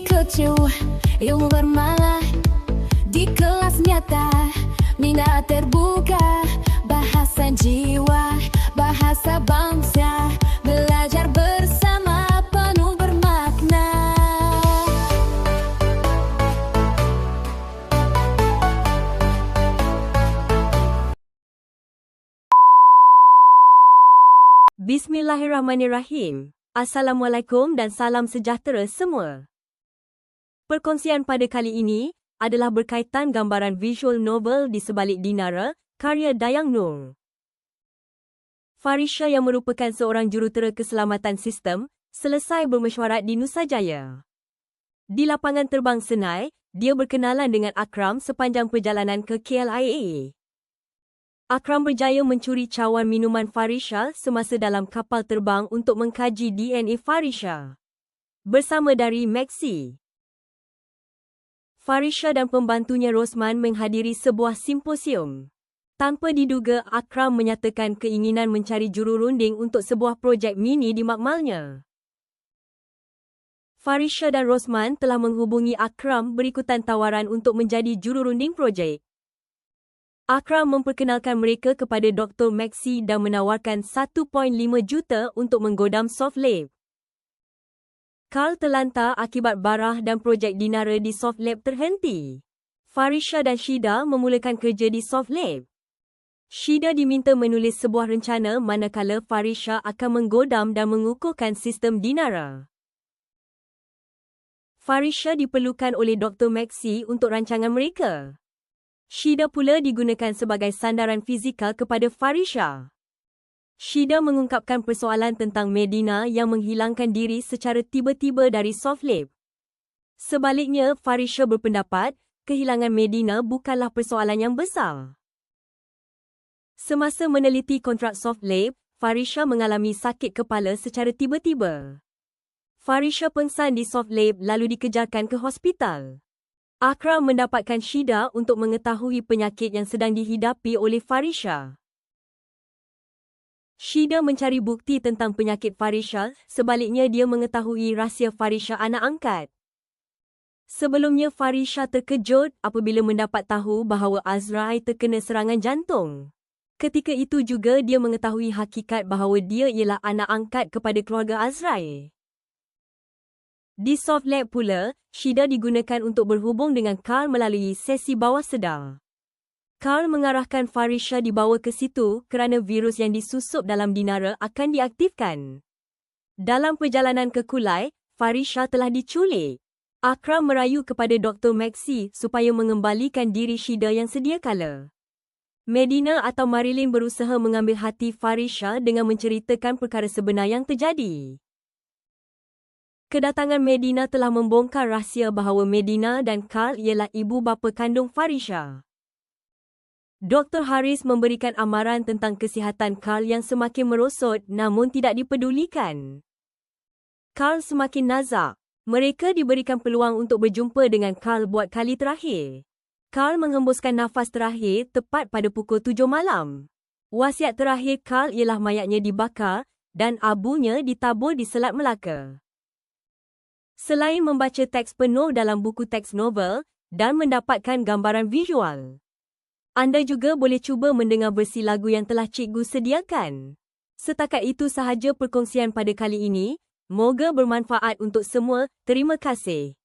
kecil, ilmu bermalah di kelas nyata, minat terbuka, bahasa jiwa, bahasa bangsa, belajar bersama penuh bermakna. Bismillahirrahmanirrahim. Assalamualaikum dan salam sejahtera semua. Perkongsian pada kali ini adalah berkaitan gambaran visual novel di sebalik Dinara, karya Dayang Nur. Farisha yang merupakan seorang jurutera keselamatan sistem, selesai bermesyuarat di Nusajaya. Di lapangan terbang Senai, dia berkenalan dengan Akram sepanjang perjalanan ke KLIA. Akram berjaya mencuri cawan minuman Farisha semasa dalam kapal terbang untuk mengkaji DNA Farisha. Bersama dari Maxi, Farisha dan pembantunya Rosman menghadiri sebuah simposium. Tanpa diduga, Akram menyatakan keinginan mencari jururunding untuk sebuah projek mini di makmalnya. Farisha dan Rosman telah menghubungi Akram berikutan tawaran untuk menjadi jururunding projek. Akram memperkenalkan mereka kepada Dr. Maxi dan menawarkan 1.5 juta untuk menggodam Soft Lab. Carl terlantar akibat barah dan projek Dinara di Soft Lab terhenti. Farisha dan Shida memulakan kerja di Soft Lab. Shida diminta menulis sebuah rencana manakala Farisha akan menggodam dan mengukuhkan sistem Dinara. Farisha diperlukan oleh Dr. Maxi untuk rancangan mereka. Shida pula digunakan sebagai sandaran fizikal kepada Farisha. Shida mengungkapkan persoalan tentang Medina yang menghilangkan diri secara tiba-tiba dari Soft Lab. Sebaliknya, Farisha berpendapat kehilangan Medina bukanlah persoalan yang besar. Semasa meneliti kontrak Soft Lab, Farisha mengalami sakit kepala secara tiba-tiba. Farisha pengsan di Soft Lab lalu dikejarkan ke hospital. Akram mendapatkan Shida untuk mengetahui penyakit yang sedang dihidapi oleh Farisha. Shida mencari bukti tentang penyakit Farisha, sebaliknya dia mengetahui rahsia Farisha anak angkat. Sebelumnya Farisha terkejut apabila mendapat tahu bahawa Azrai terkena serangan jantung. Ketika itu juga dia mengetahui hakikat bahawa dia ialah anak angkat kepada keluarga Azrai. Di Soft Lab pula, Shida digunakan untuk berhubung dengan Carl melalui sesi bawah sedar. Carl mengarahkan Farisha dibawa ke situ kerana virus yang disusup dalam Dinara akan diaktifkan. Dalam perjalanan ke Kulai, Farisha telah diculik. Akram merayu kepada Dr. Maxi supaya mengembalikan diri Shida yang sedia kala. Medina atau Marilyn berusaha mengambil hati Farisha dengan menceritakan perkara sebenar yang terjadi. Kedatangan Medina telah membongkar rahsia bahawa Medina dan Carl ialah ibu bapa kandung Farisha. Dr. Haris memberikan amaran tentang kesihatan Carl yang semakin merosot namun tidak dipedulikan. Carl semakin nazak. Mereka diberikan peluang untuk berjumpa dengan Carl buat kali terakhir. Carl menghembuskan nafas terakhir tepat pada pukul 7 malam. Wasiat terakhir Carl ialah mayatnya dibakar dan abunya ditabur di Selat Melaka. Selain membaca teks penuh dalam buku teks novel dan mendapatkan gambaran visual, anda juga boleh cuba mendengar versi lagu yang telah cikgu sediakan. Setakat itu sahaja perkongsian pada kali ini. Moga bermanfaat untuk semua. Terima kasih.